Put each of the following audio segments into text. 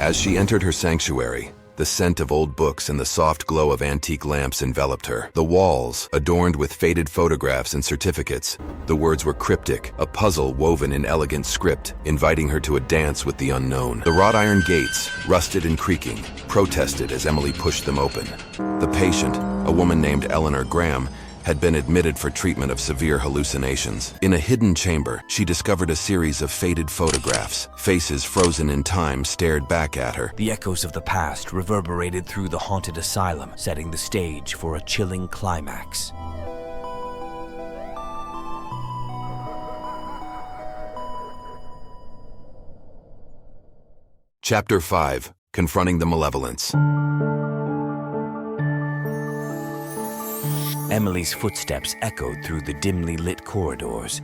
As she entered her sanctuary, the scent of old books and the soft glow of antique lamps enveloped her. The walls, adorned with faded photographs and certificates, the words were cryptic, a puzzle woven in elegant script, inviting her to a dance with the unknown. The wrought iron gates, rusted and creaking, protested as Emily pushed them open. The patient, a woman named Eleanor Graham, had been admitted for treatment of severe hallucinations. In a hidden chamber, she discovered a series of faded photographs. Faces frozen in time stared back at her. The echoes of the past reverberated through the haunted asylum, setting the stage for a chilling climax. Chapter 5. Confronting the Malevolence. Emily's footsteps echoed through the dimly lit corridors,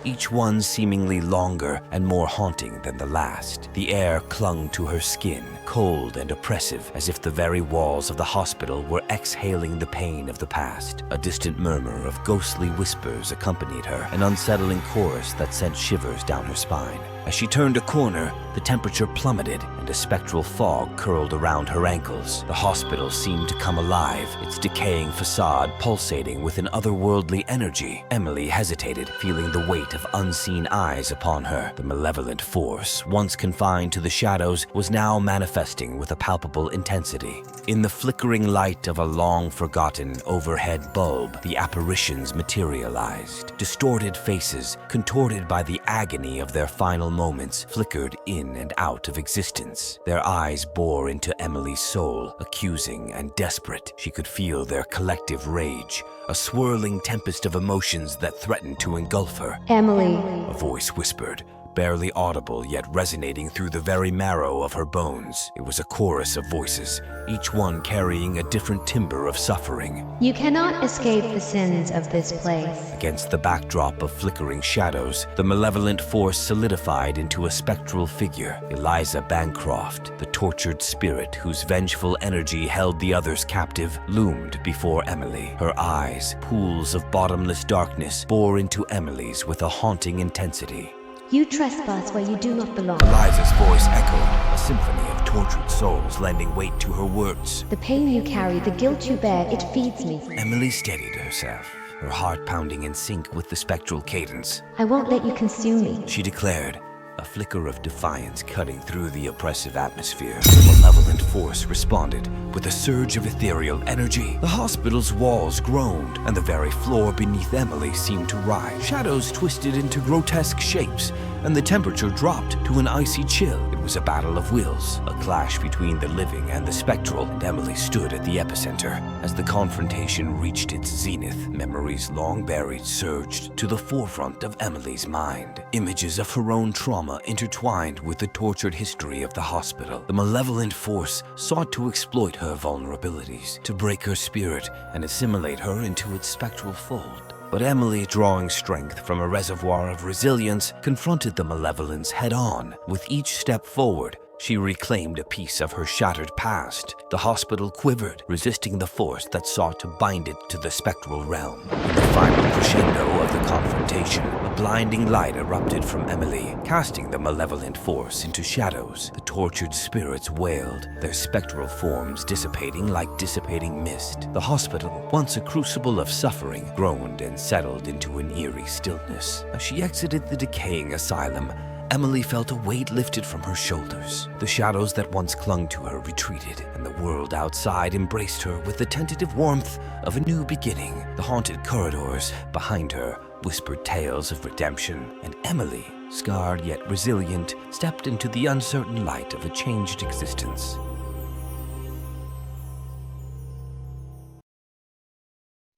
each one seemingly longer and more haunting than the last. The air clung to her skin, cold and oppressive, as if the very walls of the hospital were exhaling the pain of the past. A distant murmur of ghostly whispers accompanied her, an unsettling chorus that sent shivers down her spine. As she turned a corner, the temperature plummeted and a spectral fog curled around her ankles. The hospital seemed to come alive, its decaying facade pulsating with an otherworldly energy. Emily hesitated, feeling the weight of unseen eyes upon her. The malevolent force, once confined to the shadows, was now manifesting with a palpable intensity. In the flickering light of a long-forgotten overhead bulb, the apparitions materialized. Distorted faces, contorted by the agony of their final moments, flickered in and out of existence. Their eyes bore into Emily's soul, accusing and desperate. She could feel their collective rage, a swirling tempest of emotions that threatened to engulf her. Emily, A voice whispered, barely audible yet resonating through the very marrow of her bones. It was a chorus of voices, each one carrying a different timbre of suffering. you cannot escape the sins of this place. Against the backdrop of flickering shadows, the malevolent force solidified into a spectral figure. Eliza Bancroft, the tortured spirit whose vengeful energy held the others captive, loomed before Emily. Her eyes, pools of bottomless darkness, bore into Emily's with a haunting intensity. You trespass where you do not belong. Eliza's voice echoed, a symphony of tortured souls lending weight to her words. The pain you carry, the guilt you bear, it feeds me. Emily steadied herself, her heart pounding in sync with the spectral cadence. I won't let you consume me. She declared, a flicker of defiance cutting through the oppressive atmosphere. The malevolent force responded with a surge of ethereal energy. The hospital's walls groaned, and the very floor beneath Emily seemed to rise. Shadows twisted into grotesque shapes, and the temperature dropped to an icy chill. It was a battle of wills, a clash between the living and the spectral, and Emily stood at the epicenter. As the confrontation reached its zenith, memories long buried surged to the forefront of Emily's mind. Images of her own trauma intertwined with the tortured history of the hospital. The malevolent force sought to exploit her vulnerabilities, to break her spirit and assimilate her into its spectral fold. But Emily, drawing strength from a reservoir of resilience, confronted the malevolence head-on. With each step forward, she reclaimed a piece of her shattered past. The hospital quivered, resisting the force that sought to bind it to the spectral realm. In the final crescendo of the confrontation, a blinding light erupted from Emily, casting the malevolent force into shadows. The tortured spirits wailed, their spectral forms dissipating like dissipating mist. The hospital, once a crucible of suffering, groaned and settled into an eerie stillness. As she exited the decaying asylum, Emily felt a weight lifted from her shoulders. The shadows that once clung to her retreated, and the world outside embraced her with the tentative warmth of a new beginning. The haunted corridors behind her whispered tales of redemption, and Emily, scarred yet resilient, stepped into the uncertain light of a changed existence.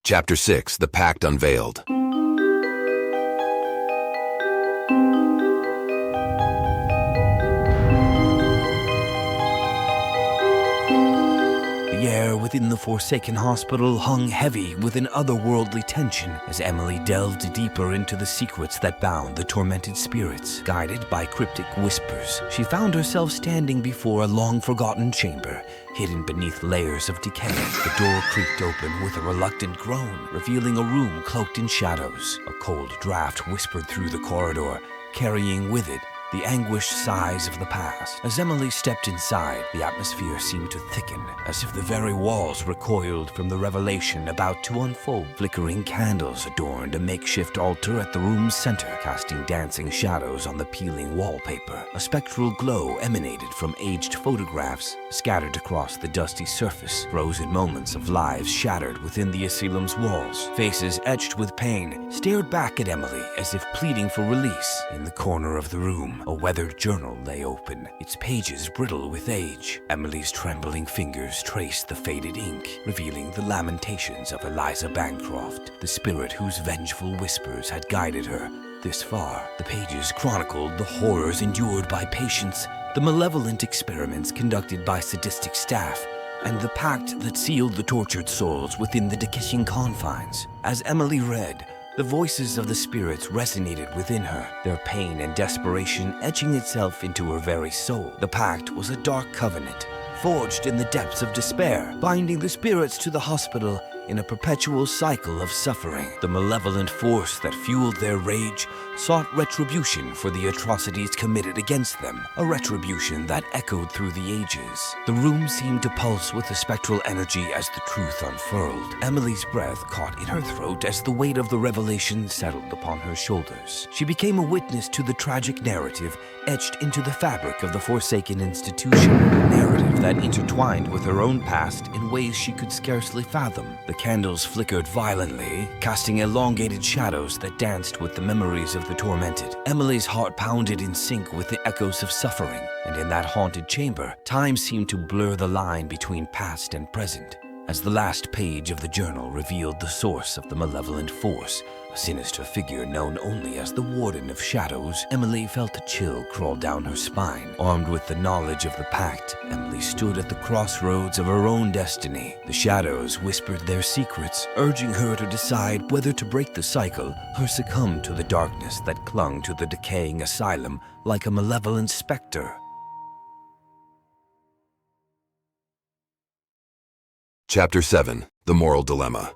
Chapter 6. The Pact Unveiled. The air within the forsaken hospital hung heavy with an otherworldly tension as Emily delved deeper into the secrets that bound the tormented spirits. Guided by cryptic whispers, she found herself standing before a long-forgotten chamber, hidden beneath layers of decay. The door creaked open with a reluctant groan, revealing a room cloaked in shadows. A cold draft whispered through the corridor, carrying with it the anguished sighs of the past. As Emily stepped inside, the atmosphere seemed to thicken, as if the very walls recoiled from the revelation about to unfold. Flickering candles adorned a makeshift altar at the room's center, casting dancing shadows on the peeling wallpaper. A spectral glow emanated from aged photographs scattered across the dusty surface, frozen moments of lives shattered within the asylum's walls. Faces etched with pain stared back at Emily as if pleading for release. In the corner of the room, a weathered journal lay open, its pages brittle with age. Emily's trembling fingers traced the faded ink, revealing the lamentations of Eliza Bancroft, the spirit whose vengeful whispers had guided her this far. The pages chronicled the horrors endured by patients, the malevolent experiments conducted by sadistic staff, and the pact that sealed the tortured souls within the decaying confines. As Emily read, the voices of the spirits resonated within her, their pain and desperation etching itself into her very soul. The pact was a dark covenant, forged in the depths of despair, binding the spirits to the hospital in a perpetual cycle of suffering. The malevolent force that fueled their rage sought retribution for the atrocities committed against them, a retribution that echoed through the ages. The room seemed to pulse with a spectral energy as the truth unfurled. Emily's breath caught in her throat as the weight of the revelation settled upon her shoulders. She became a witness to the tragic narrative etched into the fabric of the forsaken institution, a narrative that intertwined with her own past in ways she could scarcely fathom. The candles flickered violently, casting elongated shadows that danced with the memories of the tormented. Emily's heart pounded in sync with the echoes of suffering, and in that haunted chamber, time seemed to blur the line between past and present. As the last page of the journal revealed the source of the malevolent force, a sinister figure known only as the Warden of Shadows, Emily felt a chill crawl down her spine. Armed with the knowledge of the pact, Emily stood at the crossroads of her own destiny. The shadows whispered their secrets, urging her to decide whether to break the cycle or succumb to the darkness that clung to the decaying asylum like a malevolent specter. Chapter 7. The Moral Dilemma.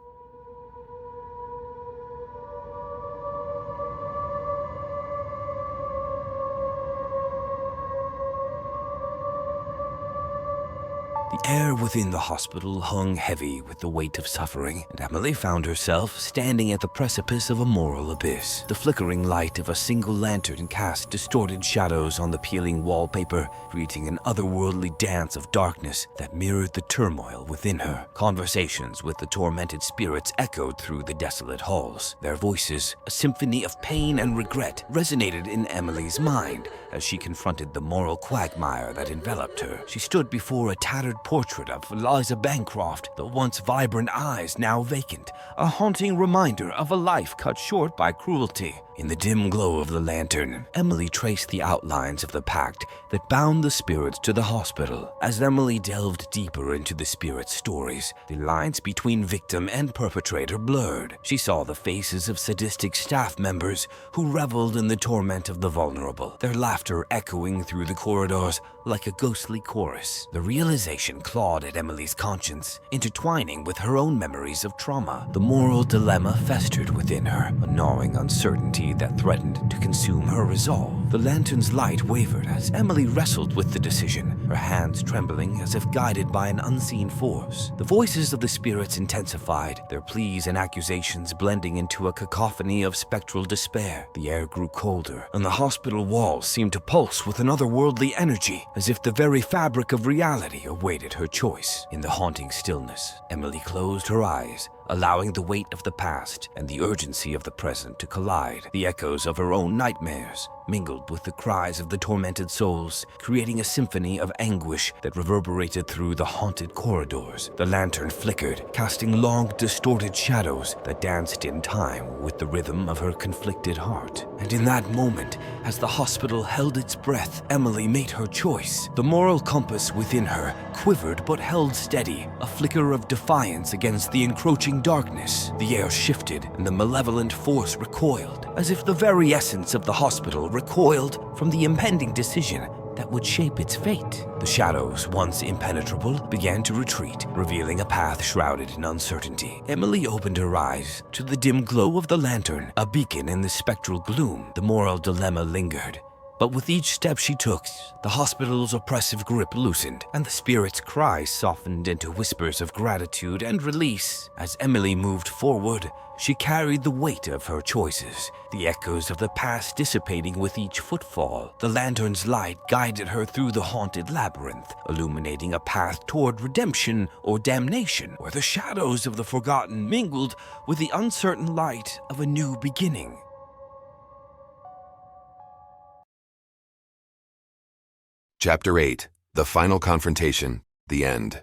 The air within the hospital hung heavy with the weight of suffering, and Emily found herself standing at the precipice of a moral abyss. The flickering light of a single lantern cast distorted shadows on the peeling wallpaper, creating an otherworldly dance of darkness that mirrored the turmoil within her. Conversations with the tormented spirits echoed through the desolate halls. Their voices, a symphony of pain and regret, resonated in Emily's mind as she confronted the moral quagmire that enveloped her. She stood before a tattered portrait of Eliza Bancroft, the once vibrant eyes now vacant, a haunting reminder of a life cut short by cruelty. In the dim glow of the lantern, Emily traced the outlines of the pact that bound the spirits to the hospital. As Emily delved deeper into the spirits' stories, the lines between victim and perpetrator blurred. She saw the faces of sadistic staff members who reveled in the torment of the vulnerable, their laughter echoing through the corridors like a ghostly chorus. The realization clawed at Emily's conscience, intertwining with her own memories of trauma. The moral dilemma festered within her, a gnawing uncertainty that threatened to consume her resolve. The lantern's light wavered as Emily wrestled with the decision, her hands trembling as if guided by an unseen force. The voices of the spirits intensified, their pleas and accusations blending into a cacophony of spectral despair. The air grew colder, and the hospital walls seemed to pulse with an otherworldly energy, as if the very fabric of reality awaited her choice. In the haunting stillness, Emily closed her eyes, allowing the weight of the past and the urgency of the present to collide. The echoes of her own nightmares mingled with the cries of the tormented souls, creating a symphony of anguish that reverberated through the haunted corridors. The lantern flickered, casting long, distorted shadows that danced in time with the rhythm of her conflicted heart. And in that moment, as the hospital held its breath, Emily made her choice. The moral compass within her quivered but held steady, a flicker of defiance against the encroaching darkness. The air shifted, and the malevolent force recoiled, as if the very essence of the hospital recoiled from the impending decision that that would shape its fate. The shadows, once impenetrable, began to retreat, revealing a path shrouded in uncertainty. Emily opened her eyes to the dim glow of the lantern, a beacon in the spectral gloom. The moral dilemma lingered. But with each step she took, the hospital's oppressive grip loosened, and the spirit's cries softened into whispers of gratitude and release. As Emily moved forward, she carried the weight of her choices, the echoes of the past dissipating with each footfall. The lantern's light guided her through the haunted labyrinth, illuminating a path toward redemption or damnation, where the shadows of the forgotten mingled with the uncertain light of a new beginning. Chapter 8. The Final Confrontation. The End.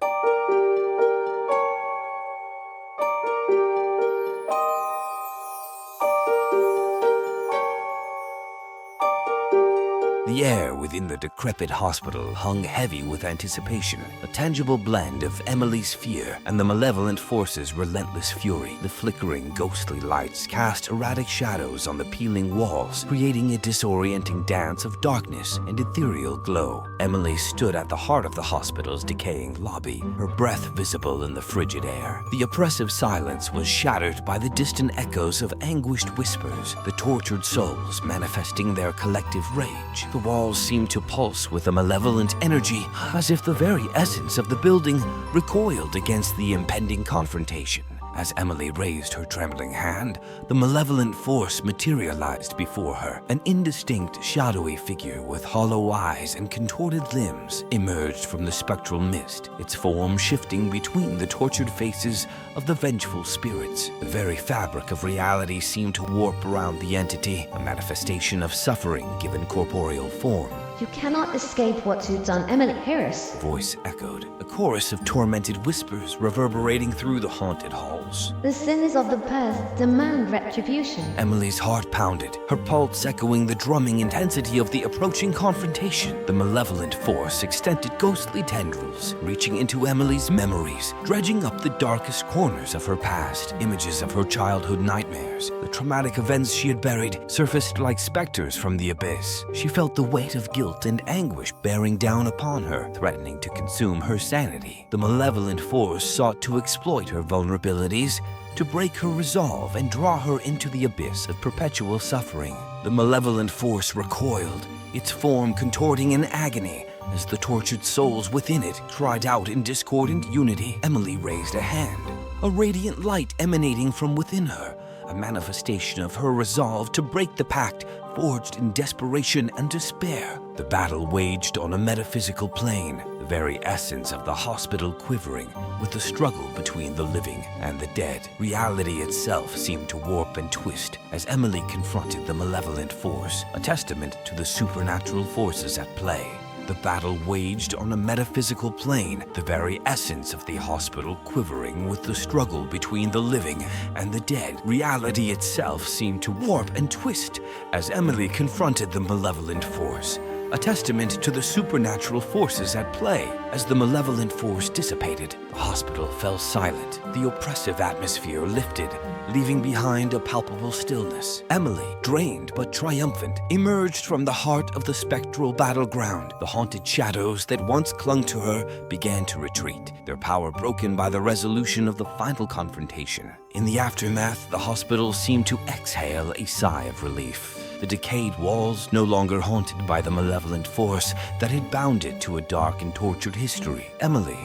The air within the decrepit hospital hung heavy with anticipation, a tangible blend of Emily's fear and the malevolent force's relentless fury. The flickering, ghostly lights cast erratic shadows on the peeling walls, creating a disorienting dance of darkness and ethereal glow. Emily stood at the heart of the hospital's decaying lobby, her breath visible in the frigid air. The oppressive silence was shattered by the distant echoes of anguished whispers, the tortured souls manifesting their collective rage. The walls seemed to pulse with a malevolent energy, as if the very essence of the building recoiled against the impending confrontation. As Emily raised her trembling hand, the malevolent force materialized before her. An indistinct, shadowy figure with hollow eyes and contorted limbs emerged from the spectral mist, its form shifting between the tortured faces of the vengeful spirits. The very fabric of reality seemed to warp around the entity, a manifestation of suffering given corporeal form. You cannot escape what you've done, Emily Harris. The voice echoed, a chorus of tormented whispers reverberating through the haunted halls. The sins of the past demand retribution. Emily's heart pounded, her pulse echoing the drumming intensity of the approaching confrontation. The malevolent force extended ghostly tendrils, reaching into Emily's memories, dredging up the darkest corners of her past. Images of her childhood nightmares, the traumatic events she had buried, surfaced like specters from the abyss. She felt the weight of guilt and anguish bearing down upon her, threatening to consume her sanity. The malevolent force sought to exploit her vulnerabilities, to break her resolve and draw her into the abyss of perpetual suffering. The malevolent force recoiled, its form contorting in agony as the tortured souls within it cried out in discordant unity. Emily raised a hand, a radiant light emanating from within her, a manifestation of her resolve to break the pact forged in desperation and despair. The battle waged on a metaphysical plane, the very essence of the hospital quivering with the struggle between the living and the dead. Reality itself seemed to warp and twist as Emily confronted the malevolent force, a testament to the supernatural forces at play. The battle waged on a metaphysical plane, the very essence of the hospital quivering with the struggle between the living and the dead. Reality itself seemed to warp and twist as Emily confronted the malevolent force, a testament to the supernatural forces at play. As the malevolent force dissipated, the hospital fell silent. The oppressive atmosphere lifted, leaving behind a palpable stillness. Emily, drained but triumphant, emerged from the heart of the spectral battleground. The haunted shadows that once clung to her began to retreat, their power broken by the resolution of the final confrontation. In the aftermath, the hospital seemed to exhale a sigh of relief. The decayed walls no longer haunted by the malevolent force that had bound it to a dark and tortured history. Emily,